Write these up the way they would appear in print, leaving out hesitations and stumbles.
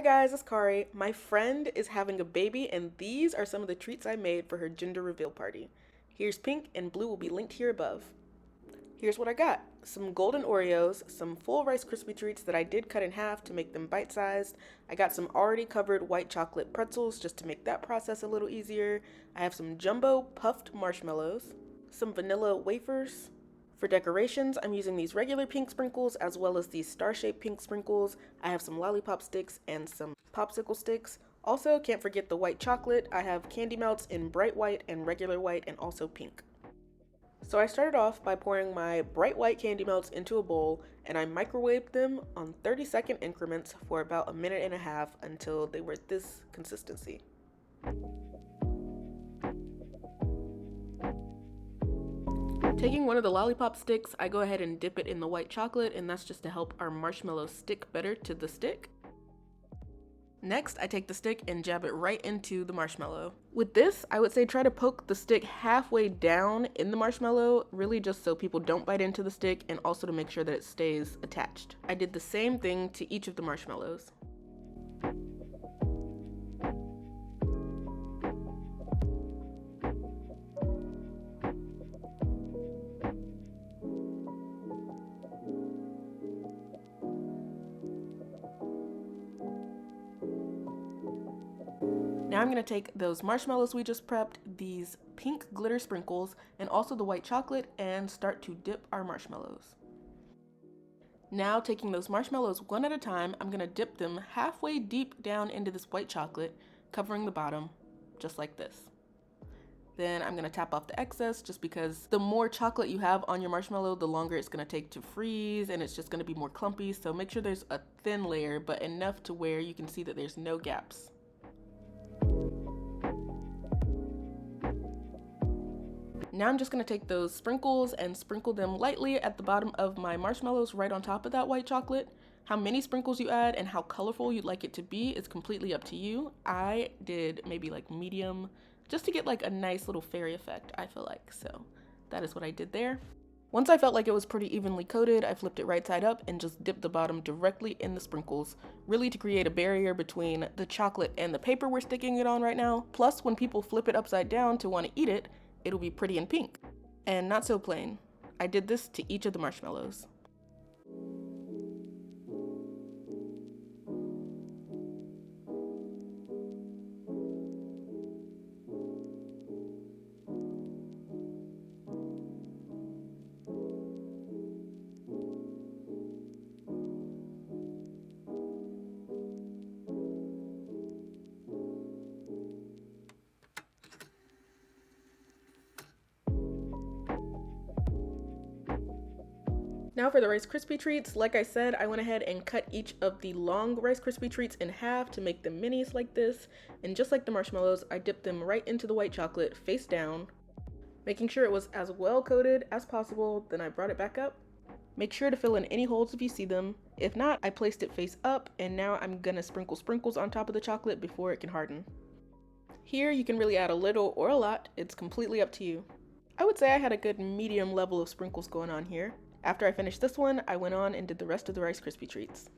Hi guys, it's Kari. My friend is having a baby and these are some of the treats I made for her gender reveal party. Here's pink and blue will be linked here above. Here's what I got. Some golden Oreos, some full Rice Krispie treats that I did cut in half to make them bite-sized. I got some already covered white chocolate pretzels just to make that process a little easier. I have some jumbo puffed marshmallows, some vanilla wafers. For decorations, I'm using these regular pink sprinkles as well as these star-shaped pink sprinkles. I have some lollipop sticks and some popsicle sticks. Also, can't forget the white chocolate. I have candy melts in bright white and regular white and also pink. So I started off by pouring my bright white candy melts into a bowl and I microwaved them on 30-second increments for about a minute and a half until they were this consistency. Taking one of the lollipop sticks, I go ahead and dip it in the white chocolate, and that's just to help our marshmallow stick better to the stick. Next, I take the stick and jab it right into the marshmallow. With this, I would say try to poke the stick halfway down in the marshmallow, really just so people don't bite into the stick and also to make sure that it stays attached. I did the same thing to each of the marshmallows. Now I'm going to take those marshmallows we just prepped, these pink glitter sprinkles, and also the white chocolate and start to dip our marshmallows. Now taking those marshmallows one at a time, I'm going to dip them halfway deep down into this white chocolate, covering the bottom, just like this. Then I'm going to tap off the excess just because the more chocolate you have on your marshmallow, the longer it's going to take to freeze and it's just going to be more clumpy. So make sure there's a thin layer, but enough to where you can see that there's no gaps. Now I'm just going to take those sprinkles and sprinkle them lightly at the bottom of my marshmallows right on top of that white chocolate. How many sprinkles you add and how colorful you'd like it to be is completely up to you. I did maybe like medium just to get like a nice little fairy effect, I feel like. So that is what I did there. Once I felt like it was pretty evenly coated, I flipped it right side up and just dipped the bottom directly in the sprinkles, really to create a barrier between the chocolate and the paper we're sticking it on right now. Plus, when people flip it upside down to want to eat it, it'll be pretty and pink. And not so plain. I did this to each of the marshmallows. Now for the Rice Krispie treats, like I said, I went ahead and cut each of the long Rice Krispie treats in half to make them minis like this. And just like the marshmallows, I dipped them right into the white chocolate face down, making sure it was as well coated as possible. Then I brought it back up. Make sure to fill in any holes if you see them. If not, I placed it face up and now I'm gonna sprinkle sprinkles on top of the chocolate before it can harden. Here you can really add a little or a lot, it's completely up to you. I would say I had a good medium level of sprinkles going on here. After I finished this one, I went on and did the rest of the Rice Krispie treats.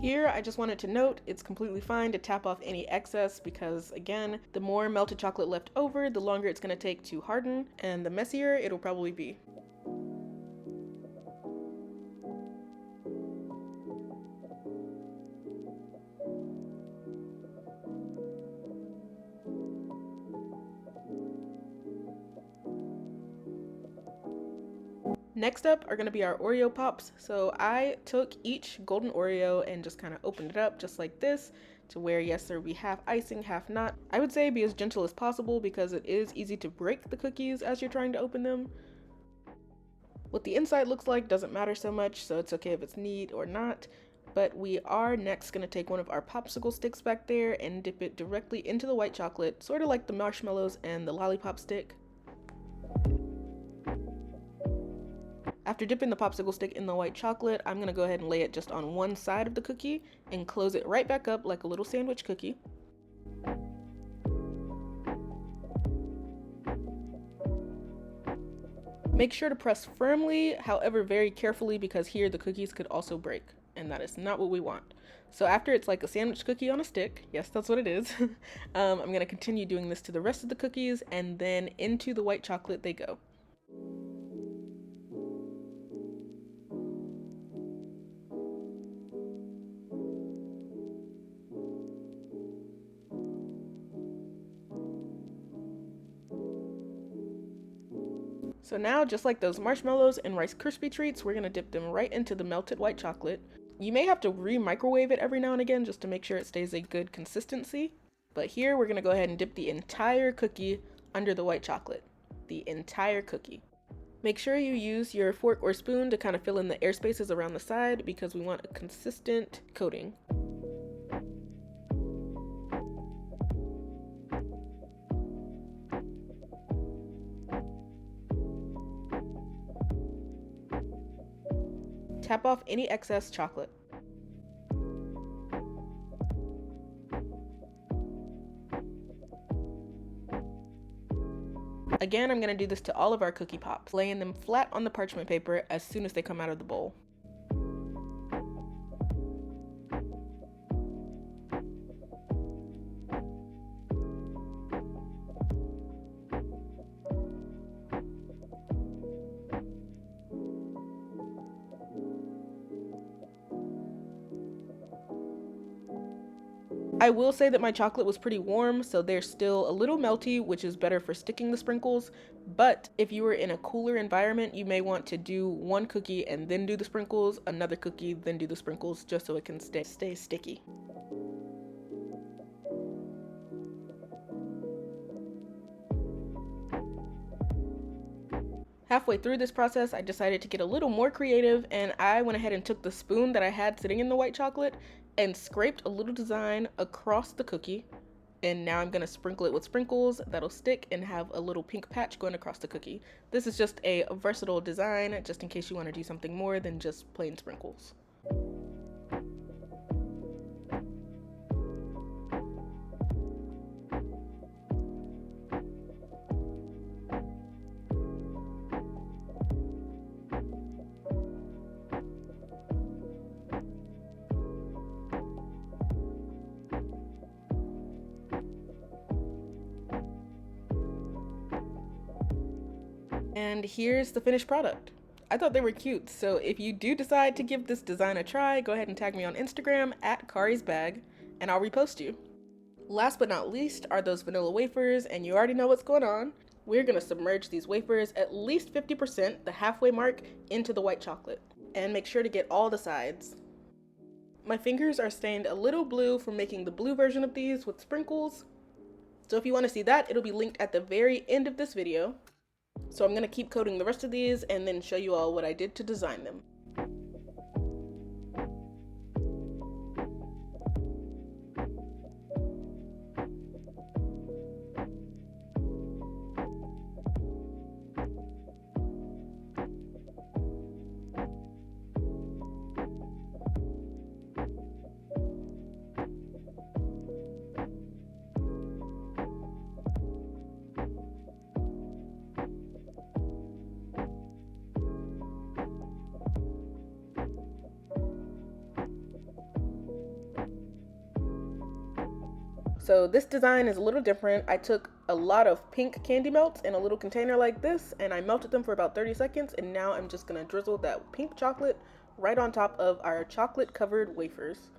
Here, I just wanted to note, it's completely fine to tap off any excess because, again, the more melted chocolate left over, the longer it's going to take to harden, and the messier it'll probably be. Next up are going to be our Oreo Pops. So I took each golden Oreo and just kind of opened it up just like this to where, yes, there will be half icing, half not. I would say be as gentle as possible because it is easy to break the cookies as you're trying to open them. What the inside looks like doesn't matter so much, so it's okay if it's neat or not. But we are next going to take one of our popsicle sticks back there and dip it directly into the white chocolate, sort of like the marshmallows and the lollipop stick. After dipping the popsicle stick in the white chocolate, I'm going to go ahead and lay it just on one side of the cookie and close it right back up like a little sandwich cookie. Make sure to press firmly, however very carefully, because here the cookies could also break, and that is not what we want. So after it's like a sandwich cookie on a stick, yes, that's what it is, I'm going to continue doing this to the rest of the cookies, and then into the white chocolate they go. So now, just like those marshmallows and Rice Krispie treats, we're gonna dip them right into the melted white chocolate. You may have to re-microwave it every now and again just to make sure it stays a good consistency. But here we're gonna go ahead and dip the entire cookie under the white chocolate. The entire cookie. Make sure you use your fork or spoon to kind of fill in the air spaces around the side because we want a consistent coating. Tap off any excess chocolate. Again, I'm going to do this to all of our cookie pops, laying them flat on the parchment paper as soon as they come out of the bowl. I will say that my chocolate was pretty warm, so they're still a little melty, which is better for sticking the sprinkles. But if you were in a cooler environment, you may want to do one cookie and then do the sprinkles, another cookie, then do the sprinkles, just so it can stay sticky. Halfway through this process, I decided to get a little more creative, and I went ahead and took the spoon that I had sitting in the white chocolate and scraped a little design across the cookie. And now I'm gonna sprinkle it with sprinkles that'll stick and have a little pink patch going across the cookie. This is just a versatile design, just in case you want to do something more than just plain sprinkles. And here's the finished product. I thought they were cute, so if you do decide to give this design a try, go ahead and tag me on Instagram at Kari'sBag, and I'll repost you. Last but not least are those vanilla wafers, and you already know what's going on. We're gonna submerge these wafers at least 50%, the halfway mark, into the white chocolate. And make sure to get all the sides. My fingers are stained a little blue from making the blue version of these with sprinkles. So if you want to see that, it'll be linked at the very end of this video. So I'm going to keep coating the rest of these and then show you all what I did to design them. So this design is a little different. I took a lot of pink candy melts in a little container like this, and I melted them for about 30 seconds, and now I'm just gonna drizzle that pink chocolate right on top of our chocolate covered wafers.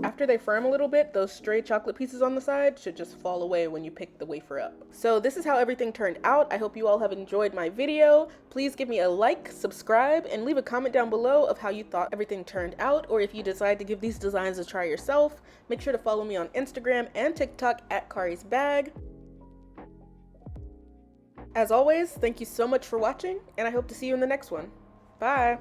After they firm a little bit, those stray chocolate pieces on the side should just fall away when you pick the wafer up. So this is how everything turned out. I hope you all have enjoyed my video. Please give me a like, subscribe, and leave a comment down below of how you thought everything turned out, or if you decide to give these designs a try yourself. Make sure to follow me on Instagram and TikTok at Kari'sBag. As always, thank you so much for watching, and I hope to see you in the next one. Bye!